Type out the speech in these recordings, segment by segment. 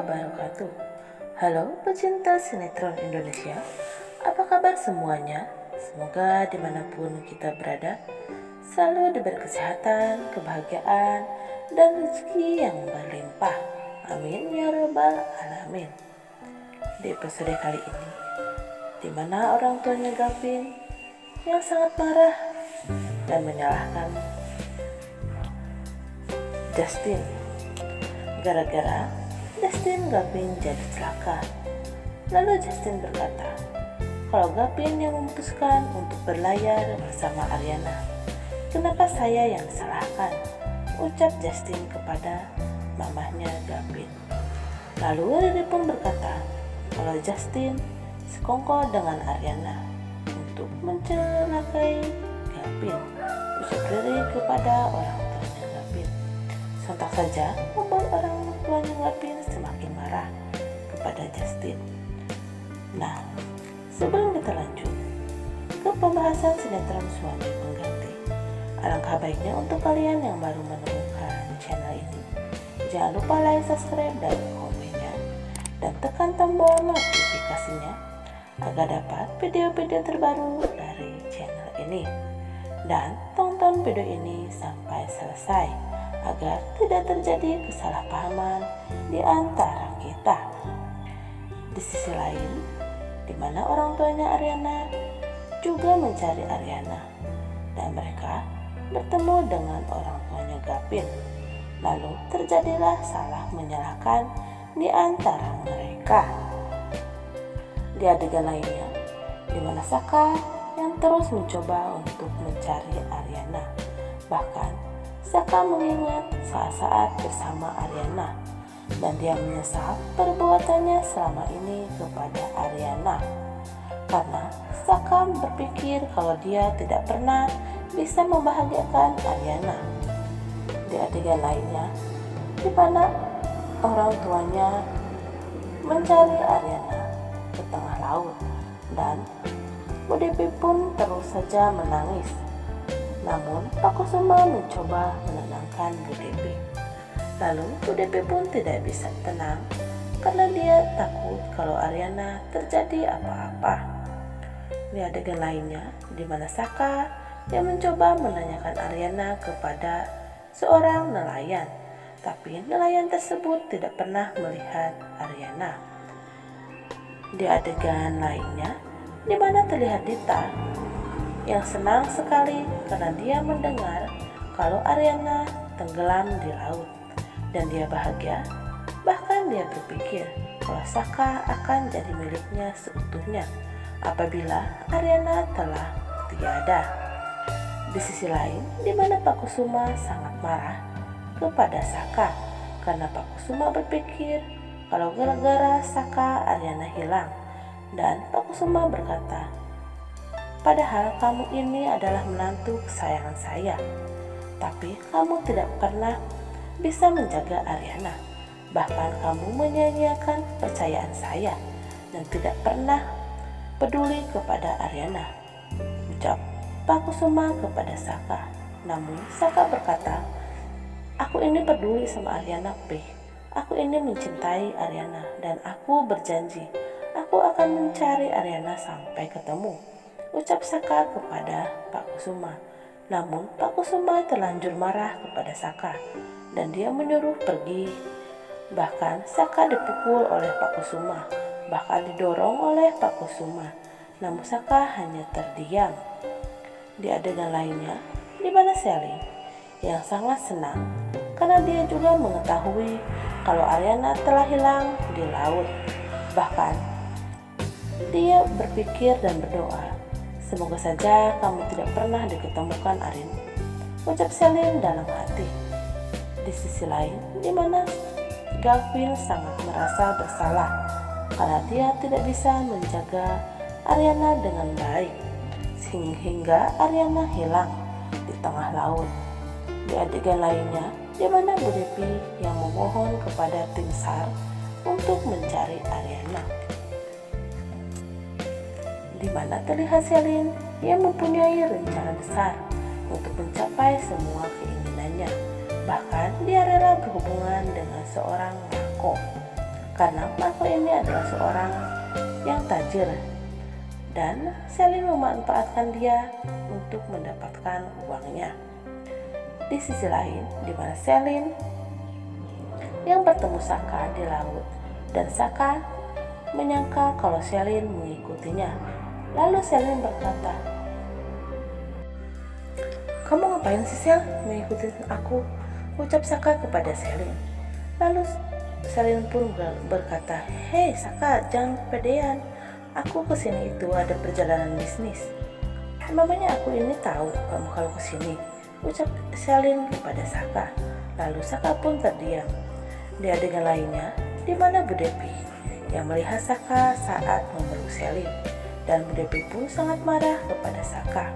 wabarakatuh. Halo pecinta sinetron Indonesia, apa kabar semuanya? Semoga dimanapun kita berada selalu diberi kesehatan, kebahagiaan, dan rezeki yang berlimpah. Amin ya rabbal alamin. Di episode kali ini, di mana orang tuanya Gavin yang sangat marah dan menyalahkan Justin gara-gara Justin Gavin jadi celaka. Lalu Justin berkata kalau Gavin yang memutuskan untuk berlayar bersama Ariana, kenapa saya yang disalahkan? Ucap Justin kepada mamahnya Gavin. Lalu Riri pun berkata kalau Justin sekongkol dengan Ariana untuk mencelakai Gavin. Ucap Riri kepada orang tuanya Gavin. Sontak saja membuat orang tuanya Gavin semakin marah kepada Justin. Nah, sebelum kita lanjut ke pembahasan sinetron Suami Pengganti, alangkah baiknya untuk kalian yang baru menemukan channel ini, jangan lupa like, subscribe, dan komennya, dan tekan tombol notifikasinya agar dapat video-video terbaru dari channel ini. Dan tonton video ini sampai selesai agar tidak terjadi kesalahpahaman di antara kita. Di sisi lain, di mana orang tuanya Ariana juga mencari Ariana, dan mereka bertemu dengan orang tuanya Gavin. Lalu terjadilah salah menyalahkan di antara mereka. Di adegan lainnya, di mana Saka yang terus mencoba untuk mencari Ariana. Bahkan Saka mengingat saat-saat bersama Ariana dan dia menyesal perbuatannya selama ini kepada Ariana. Karena Saka berpikir kalau dia tidak pernah bisa membahagiakan Ariana. Di adegan lainnya, di mana orang tuanya mencari Ariana ke tengah laut dan Bu Devi pun terus saja menangis. Namun Pak Kusuma mencoba menenangkan Bu Devi. Lalu Bu Devi pun tidak bisa tenang karena dia takut kalau Ariana terjadi apa-apa. Di adegan lainnya, di mana Saka yang mencoba menanyakan Ariana kepada seorang nelayan, tapi nelayan tersebut tidak pernah melihat Ariana. Di adegan lainnya, di mana terlihat Dita yang senang sekali karena dia mendengar kalau Ariana tenggelam di laut dan dia bahagia. Bahkan dia berpikir kalau Saka akan jadi miliknya seutuhnya apabila Ariana telah tiada. Di sisi lain, di mana Pak Kusuma sangat marah kepada Saka karena Pak Kusuma berpikir kalau gara-gara Saka Ariana hilang. Dan Pak Kusuma berkata, padahal kamu ini adalah menantu kesayangan saya, tapi kamu tidak pernah bisa menjaga Ariana. Bahkan kamu menyia-nyiakan kepercayaan saya dan tidak pernah peduli kepada Ariana, ucap Pak Kusuma kepada Saka. Namun Saka berkata, aku ini peduli sama Ariana, P. Aku ini mencintai Ariana dan aku berjanji aku akan mencari Ariana sampai ketemu, ucap Saka kepada Pak Kusuma. Namun Pak Kusuma terlanjur marah kepada Saka dan dia menyuruh pergi. Bahkan Saka dipukul oleh Pak Kusuma, bahkan didorong oleh Pak Kusuma. Namun Saka hanya terdiam. Di adegan lainnya, di mana Selin yang sangat senang karena dia juga mengetahui kalau Ariana telah hilang di laut. Bahkan dia berpikir dan berdoa, semoga saja kamu tidak pernah diketemukan Arin, ucap Selin dalam hati. Di sisi lain, di mana Gavin sangat merasa bersalah karena dia tidak bisa menjaga Ariana dengan baik, sehingga Ariana hilang di tengah laut. Di adegan lainnya, di mana Bu Devi yang memohon kepada tim SAR untuk mencari Ariana, di mana terlihat Selin yang mempunyai rencana besar untuk mencapai semua keinginannya. Bahkan dia rela berhubungan dengan seorang Marco karena Marco ini adalah seorang yang tajir dan Selin memanfaatkan dia untuk mendapatkan uangnya. Di sisi lain, di mana Selin yang bertemu Saka di laut dan Saka menyangka kalau Selin mengikutinya. Lalu Selin berkata, "Kamu ngapain sih, Sel, mengikuti aku?" ucap Saka kepada Selin. Lalu Selin pun berkata, "Hei Saka, jangan kepedean. Aku kesini itu ada perjalanan bisnis. Memangnya aku ini tahu kamu kalau kesini," ucap Selin kepada Saka. Lalu Saka pun terdiam. Di adegan lainnya, di mana Bu Devi yang melihat Saka saat memeluk Selin, dan Bu Devi pun sangat marah kepada Saka.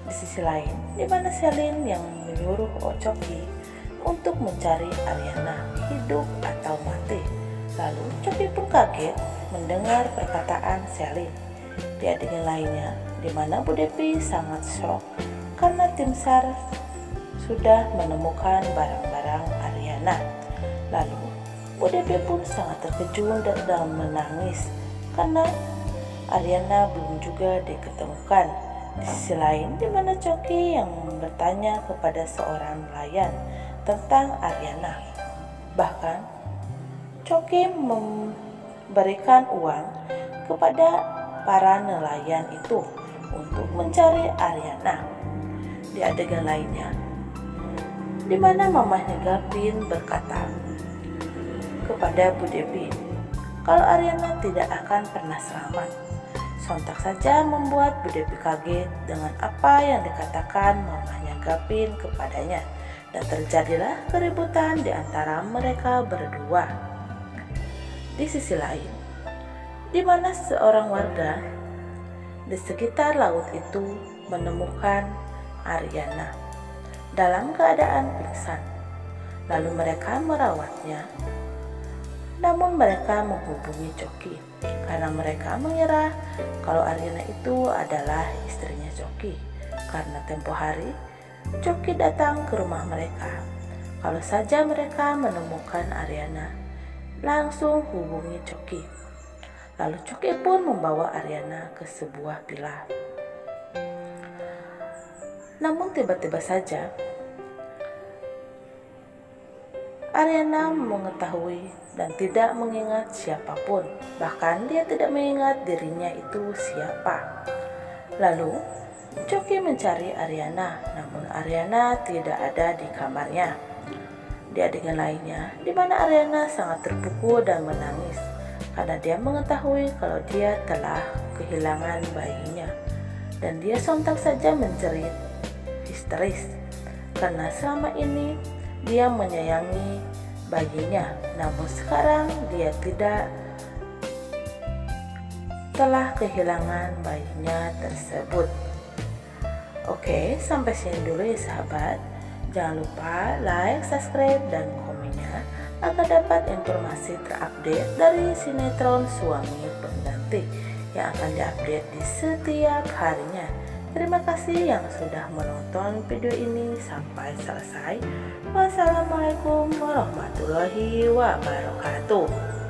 Di sisi lain, di mana Selin yang menyuruh Coki untuk mencari Ariana, hidup atau mati. Lalu Coki pun kaget mendengar perkataan Selin. Di adegan lainnya, di mana Bu Devi sangat shock karena tim SAR sudah menemukan barang-barang Ariana. Lalu Bu Devi pun sangat terkejut dan menangis karena Ariana belum juga diketemukan. Di sisi lain, di mana Coki yang bertanya kepada seorang nelayan tentang Ariana. Bahkan Coki memberikan uang kepada para nelayan itu untuk mencari Ariana. Di adegan lainnya, di mana mamahnya Gavin berkata kepada Bu Devi kalau Ariana tidak akan pernah selamat. Sontak saja membuat Bu Devi kaget dengan apa yang dikatakan mamahnya Gavin kepadanya, dan terjadilah keributan di antara mereka berdua. Di sisi lain, di mana seorang warga di sekitar laut itu menemukan Ariana dalam keadaan pingsan. Lalu mereka merawatnya. Namun mereka menghubungi Coki karena mereka mengira kalau Ariana itu adalah istrinya Coki. Karena tempo hari Coki datang ke rumah mereka. Kalau saja mereka menemukan Ariana, langsung hubungi Coki. Lalu Coki pun membawa Ariana ke sebuah villa. Namun tiba-tiba saja Ariana mengetahui dan tidak mengingat siapapun. Bahkan dia tidak mengingat dirinya itu siapa. Lalu Coki mencari Ariana, namun Ariana tidak ada di kamarnya. Di adegan lainnya, di mana Ariana sangat terpukul dan menangis karena dia mengetahui kalau dia telah kehilangan bayinya, dan dia sontak saja menjerit histeris karena selama ini dia menyayangi bayinya, namun sekarang dia telah kehilangan bayinya tersebut. Oke, sampai sini dulu ya sahabat. Jangan lupa like, subscribe, dan komennya agar dapat informasi terupdate dari sinetron Suami Pengganti yang akan diupdate di setiap harinya. Terima kasih yang sudah menonton video ini sampai selesai. Wassalamualaikum warahmatullahi wabarakatuh.